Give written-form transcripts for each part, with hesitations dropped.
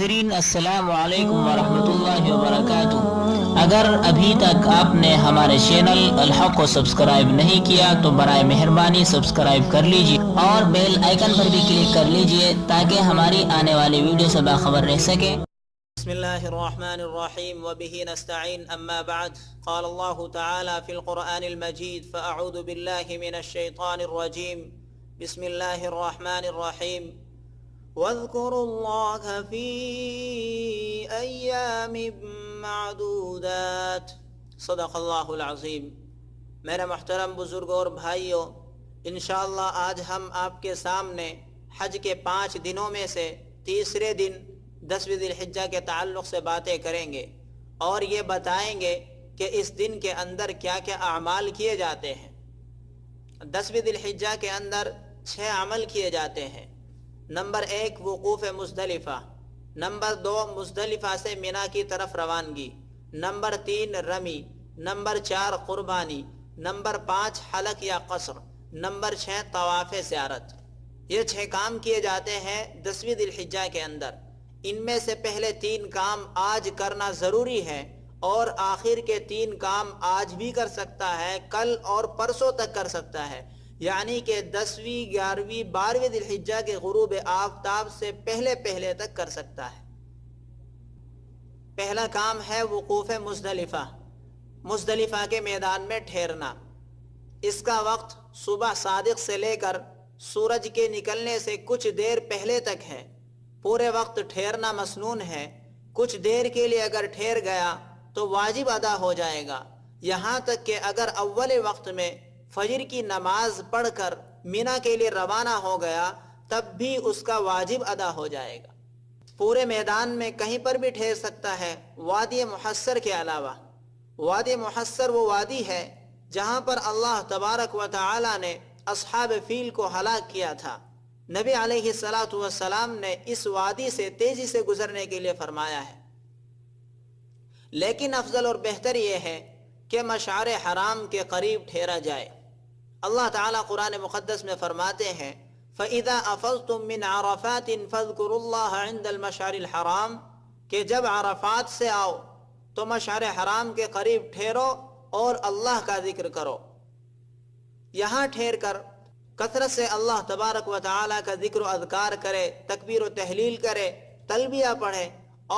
ناظرین السلام علیکم ورحمۃ اللہ وبرکاتہ۔ اگر ابھی تک آپ نے ہمارے چینل الحق کو سبسکرائب نہیں کیا تو برائے مہربانی سبسکرائب کر لیجیے اور بیل آئیکن پر بھی کلک کر لیجیے تاکہ ہماری آنے والی ویڈیو سے باخبر رہ سکیں۔ بسم اللہ الرحمن الرحیم وبہ نستعین اما بعد قال اللہ تعالی فی القرآن المجید فاعوذ باللہ من الشیطان الرجیم بسم اللہ الرحمن الرحیم وَاذْكُرُوا اللَّهَ فِي أَيَّامٍ مَّعْدُودَاتٍ صدق اللہ العظیم۔ میرے محترم بزرگوں اور بھائیوں، انشاءاللہ آج ہم آپ کے سامنے حج کے 5 دنوں میں سے تیسرے دن 10ویں ذی الحجہ کے تعلق سے باتیں کریں گے اور یہ بتائیں گے کہ اس دن کے اندر کیا کیا اعمال کیے جاتے ہیں۔ 10ویں ذی الحجہ کے اندر 6 عمل کیے جاتے ہیں۔ نمبر 1 وقوف مزدلفہ، نمبر 2 مزدلفہ سے منا کی طرف روانگی، نمبر 3 رمی، نمبر 4 قربانی، نمبر 5 حلق یا قصر، نمبر 6 طواف زیارت۔ یہ 6 کام کیے جاتے ہیں 10ویں ذی الحجہ کے اندر۔ ان میں سے پہلے 3 کام آج کرنا ضروری ہے اور آخر کے 3 کام آج بھی کر سکتا ہے، کل اور پرسوں تک کر سکتا ہے، یعنی کہ 10ویں 11ویں 12ویں ذی الحجہ کے غروب آفتاب سے پہلے تک کر سکتا ہے۔ پہلا کام ہے وقوف مزدلفہ، مزدلفہ کے میدان میں ٹھہرنا۔ اس کا وقت صبح صادق سے لے کر سورج کے نکلنے سے کچھ دیر پہلے تک ہے۔ پورے وقت ٹھہرنا مسنون ہے، کچھ دیر کے لیے اگر ٹھہر گیا تو واجب ادا ہو جائے گا، یہاں تک کہ اگر اول وقت میں فجر کی نماز پڑھ کر منا کے لیے روانہ ہو گیا تب بھی اس کا واجب ادا ہو جائے گا۔ پورے میدان میں کہیں پر بھی ٹھہر سکتا ہے وادی محصر کے علاوہ۔ وادی محصر وہ وادی ہے جہاں پر اللہ تبارک و تعالی نے اصحاب فیل کو ہلاک کیا تھا۔ نبی علیہ السلام نے اس وادی سے تیزی سے گزرنے کے لیے فرمایا ہے، لیکن افضل اور بہتر یہ ہے کہ مشعر حرام کے قریب ٹھہرا جائے۔ اللہ تعالیٰ قرآن مقدس میں فرماتے ہیں فَإِذَا أَفَضْتُم مِّنْ عَرَفَاتٍ فَاذْكُرُوا اللَّهَ عِندَ الْمَشْعَرِ الْحَرَامِ، کہ جب عرفات سے آؤ تو مشعر حرام کے قریب ٹھہرو اور اللہ کا ذکر کرو۔ یہاں ٹھہر کر کثرت سے اللہ تبارک و تعالیٰ کا ذکر و اذکار کرے، تکبیر و تحلیل کرے، تلبیہ پڑھے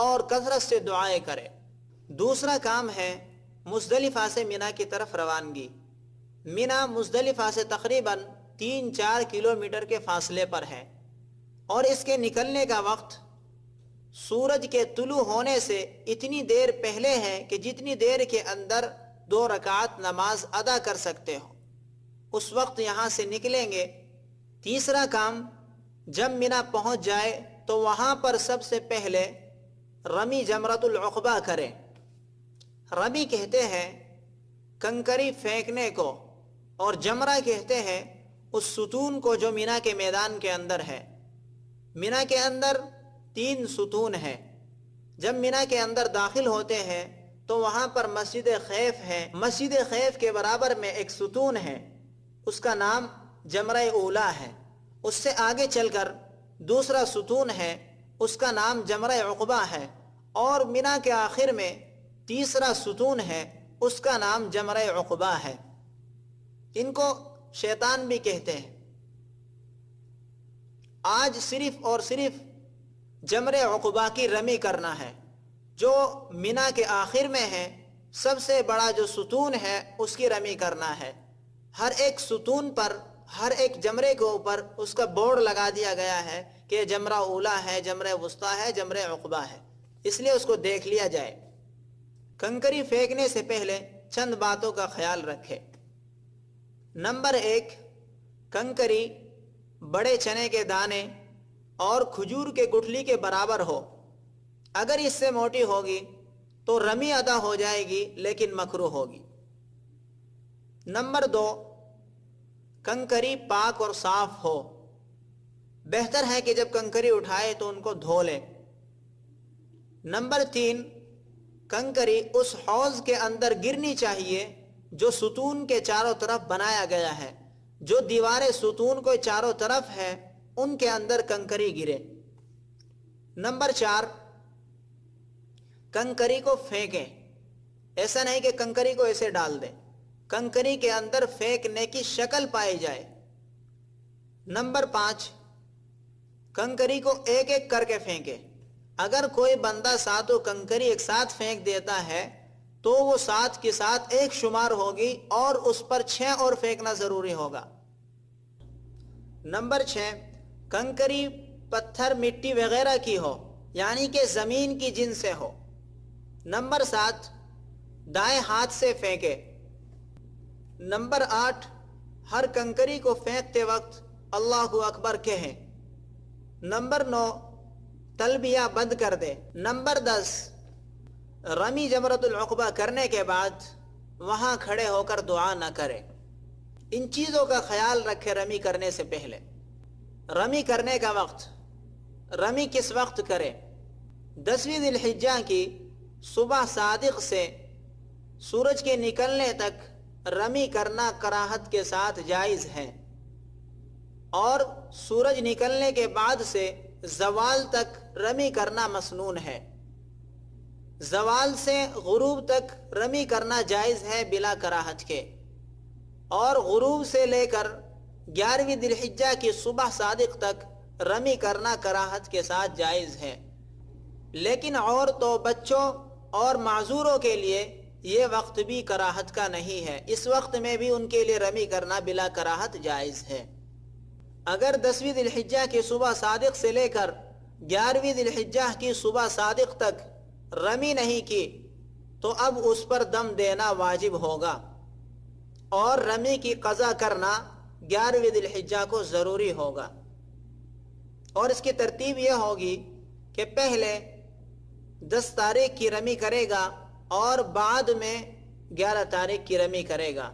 اور کثرت سے دعائیں کرے۔ دوسرا کام ہے مزدلفہ سے منا کی طرف روانگی۔ منا مزدلفہ سے تقریباً 3-4 کلومیٹر کے فاصلے پر ہے اور اس کے نکلنے کا وقت سورج کے طلوع ہونے سے اتنی دیر پہلے ہے کہ جتنی دیر کے اندر 2 رکعت نماز ادا کر سکتے ہو، اس وقت یہاں سے نکلیں گے۔ تیسرا کام، جب منا پہنچ جائے تو وہاں پر سب سے پہلے رمی جمرۃ العقبہ کریں۔ رمی کہتے ہیں کنکری پھینکنے کو اور جمرہ کہتے ہیں اس ستون کو جو منا کے میدان کے اندر ہے۔ منا کے اندر 3 ستون ہیں۔ جب منا کے اندر داخل ہوتے ہیں تو وہاں پر مسجد خیف ہے، مسجد خیف کے برابر میں ایک ستون ہے، اس کا نام جمرہ اولا ہے۔ اس سے آگے چل کر دوسرا ستون ہے، اس کا نام جمرہ عقبہ ہے، اور منا کے آخر میں تیسرا ستون ہے، اس کا نام جمرہ عقبہ ہے۔ ان کو شیطان بھی کہتے ہیں۔ آج صرف اور صرف جمرہ عقبہ کی رمی کرنا ہے، جو منا کے آخر میں ہے، سب سے بڑا جو ستون ہے اس کی رمی کرنا ہے۔ ہر ایک ستون پر، ہر ایک جمرے کے اوپر اس کا بورڈ لگا دیا گیا ہے کہ جمرہ اولا ہے، جمرہ وسطیٰ ہے، جمرہ عقبہ ہے، اس لیے اس کو دیکھ لیا جائے۔ کنکری پھینکنے سے پہلے چند باتوں کا خیال رکھے۔ نمبر 1، کنکری بڑے چنے کے دانے اور کھجور کے گٹھلی کے برابر ہو۔ اگر اس سے موٹی ہوگی تو رمی ادا ہو جائے گی لیکن مکروہ ہوگی۔ نمبر 2، کنکری پاک اور صاف ہو۔ بہتر ہے کہ جب کنکری اٹھائے تو ان کو دھو لے۔ نمبر 3، کنکری اس حوض کے اندر گرنی چاہیے جو ستون کے چاروں طرف بنایا گیا ہے۔ جو دیواریں ستون کو چاروں طرف ہے ان کے اندر کنکری گرے۔ نمبر 4، کنکری کو پھینکیں. ایسا نہیں کہ کنکری کو ایسے ڈال دیں، کنکری کے اندر پھینکنے کی شکل پائی جائے. نمبر 5، کنکری کو ایک ایک کر کے پھینکے. اگر کوئی بندہ 7 کنکری ایک ساتھ پھینک دیتا ہے تو وہ 7 کے ساتھ ایک شمار ہوگی اور اس پر 6 اور پھینکنا ضروری ہوگا. نمبر 6، کنکری پتھر مٹی وغیرہ کی ہو، یعنی کہ زمین کی جن سے ہو. نمبر 7، دائیں ہاتھ سے پھینکے. نمبر 8، ہر کنکری کو پھینکتے وقت اللہ اکبر کہیں. نمبر 9، تلبیہ بند کر دے. نمبر 10، رمی جمرۃ العقبہ کرنے کے بعد وہاں کھڑے ہو کر دعا نہ کرے. ان چیزوں کا خیال رکھے رمی کرنے سے پہلے. رمی کرنے کا وقت، رمی کس وقت کرے؟ 10ویں ذی الحجہ کی صبح صادق سے سورج کے نکلنے تک رمی کرنا کراہت کے ساتھ جائز ہے، اور سورج نکلنے کے بعد سے زوال تک رمی کرنا مسنون ہے. زوال سے غروب تک رمی کرنا جائز ہے بلا کراہت کے، اور غروب سے لے کر 11ویں ذی الحجہ کی صبح صادق تک رمی کرنا کراہت کے ساتھ جائز ہے. لیکن عورتوں، بچوں اور معذوروں کے لیے یہ وقت بھی کراہت کا نہیں ہے. اس وقت میں بھی ان کے لیے رمی کرنا بلا کراہت جائز ہے. اگر 10ویں ذی الحجہ کی صبح صادق سے لے کر 11ویں ذی الحجہ کی صبح صادق تک رمی نہیں کی تو اب اس پر دم دینا واجب ہوگا، اور رمی کی قضا کرنا 11ویں ذی الحجہ کو ضروری ہوگا. اور اس کی ترتیب یہ ہوگی کہ پہلے 10 تاریخ کی رمی کرے گا اور بعد میں 11 تاریخ کی رمی کرے گا،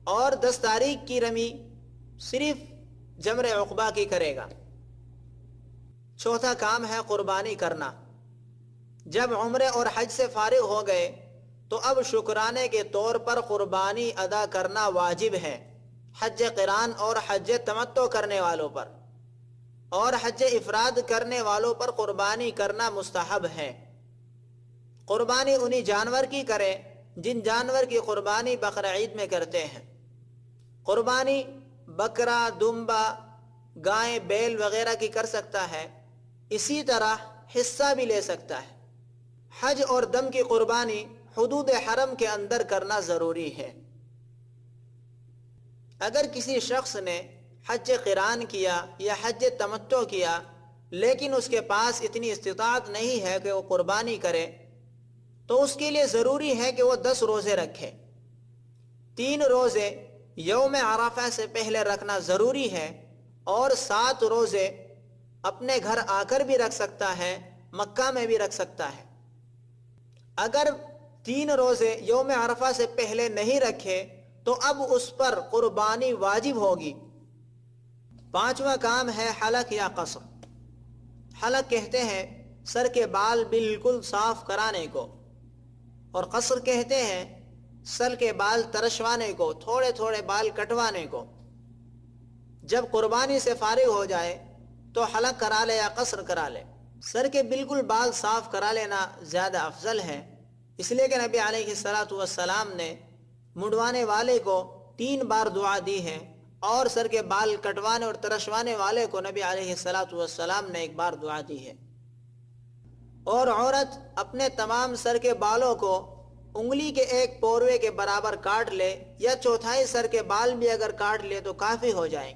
اور 10 تاریخ کی رمی صرف جمر عقبہ کی کرے گا. چوتھا کام ہے قربانی کرنا. جب عمرے اور حج سے فارغ ہو گئے تو اب شکرانے کے طور پر قربانی ادا کرنا واجب ہے حج قران اور حج تمتع کرنے والوں پر، اور حج افراد کرنے والوں پر قربانی کرنا مستحب ہے. قربانی انہی جانور کی کرے جن جانور کی قربانی بقرہ عید میں کرتے ہیں. قربانی بکرا، دمبا، گائے، بیل وغیرہ کی کر سکتا ہے، اسی طرح حصہ بھی لے سکتا ہے. حج اور دم کی قربانی حدود حرم کے اندر کرنا ضروری ہے. اگر کسی شخص نے حج قران کیا یا حج تمتع کیا لیکن اس کے پاس اتنی استطاعت نہیں ہے کہ وہ قربانی کرے تو اس کے لیے ضروری ہے کہ وہ 10 روزے رکھے. 3 روزے یوم عرفہ سے پہلے رکھنا ضروری ہے، اور 7 روزے اپنے گھر آ کر بھی رکھ سکتا ہے، مکہ میں بھی رکھ سکتا ہے. اگر 3 روزے یوم عرفہ سے پہلے نہیں رکھے تو اب اس پر قربانی واجب ہوگی. 5واں کام ہے حلق یا قصر. حلق کہتے ہیں سر کے بال بالکل صاف کرانے کو، اور قصر کہتے ہیں سر کے بال ترشوانے کو، تھوڑے تھوڑے بال کٹوانے کو. جب قربانی سے فارغ ہو جائے تو حلق کرا لے یا قصر کرا لے. سر کے بالکل بال صاف کرا لینا زیادہ افضل ہے، اس لیے کہ نبی علیہ السلام نے منڈوانے والے کو 3 بار دعا دی ہے، اور سر کے بال کٹوانے اور ترشوانے والے کو نبی علیہ السلام نے 1 بار دعا دی ہے. اور عورت اپنے تمام سر کے بالوں کو انگلی کے 1 پوروے کے برابر کاٹ لے، یا 1/4 سر کے بال بھی اگر کاٹ لے تو کافی ہو جائیں.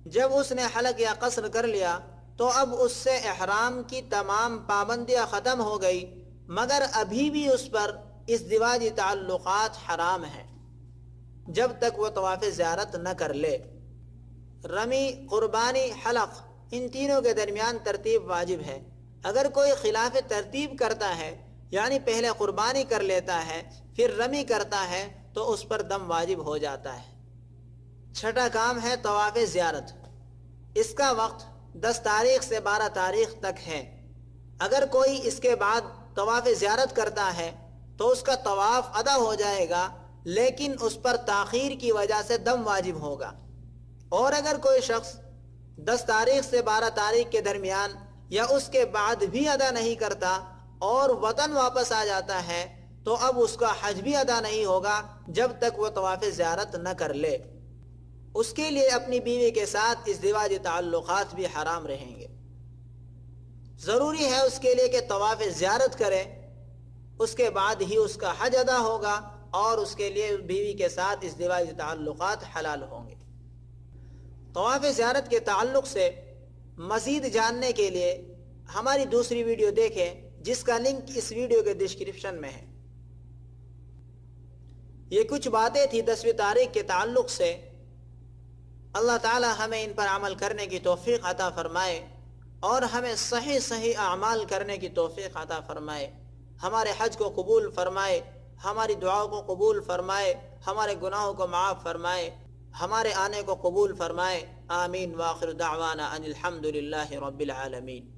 جب اس نے حلق یا قصر کر لیا تو اب اس سے احرام کی تمام پابندیاں ختم ہو گئی، مگر ابھی بھی اس پر ازدواجی تعلقات حرام ہیں جب تک وہ طواف زیارت نہ کر لے. رمی، قربانی، حلق، ان تینوں کے درمیان ترتیب واجب ہے. اگر کوئی خلاف ترتیب کرتا ہے، یعنی پہلے قربانی کر لیتا ہے پھر رمی کرتا ہے، تو اس پر دم واجب ہو جاتا ہے. 6واں کام ہے طواف زیارت. اس کا وقت 10 تاریخ سے 12 تاریخ تک ہے. اگر کوئی اس کے بعد طواف زیارت کرتا ہے تو اس کا طواف ادا ہو جائے گا، لیکن اس پر تاخیر کی وجہ سے دم واجب ہوگا. اور اگر کوئی شخص 10 تاریخ سے 12 تاریخ کے درمیان یا اس کے بعد بھی ادا نہیں کرتا اور وطن واپس آ جاتا ہے تو اب اس کا حج بھی ادا نہیں ہوگا جب تک وہ طواف زیارت نہ کر لے. اس کے لیے اپنی بیوی کے ساتھ ازدواجی تعلقات بھی حرام رہیں گے. ضروری ہے اس کے لیے کہ طواف زیارت کرے، اس کے بعد ہی اس کا حج ادا ہوگا اور اس کے لیے بیوی کے ساتھ ازدواجی تعلقات حلال ہوں گے. طواف زیارت کے تعلق سے مزید جاننے کے لیے ہماری دوسری ویڈیو دیکھیں جس کا لنک اس ویڈیو کے ڈسکرپشن میں ہے. یہ کچھ باتیں تھی 10ویں تاریخ کے تعلق سے. اللہ تعالی ہمیں ان پر عمل کرنے کی توفیق عطا فرمائے اور ہمیں صحیح اعمال کرنے کی توفیق عطا فرمائے. ہمارے حج کو قبول فرمائے، ہماری دعاؤں کو قبول فرمائے، ہمارے گناہوں کو معاف فرمائے، ہمارے آنے کو قبول فرمائے. آمین. وآخر دعوانا ان الحمد للہ رب العالمین.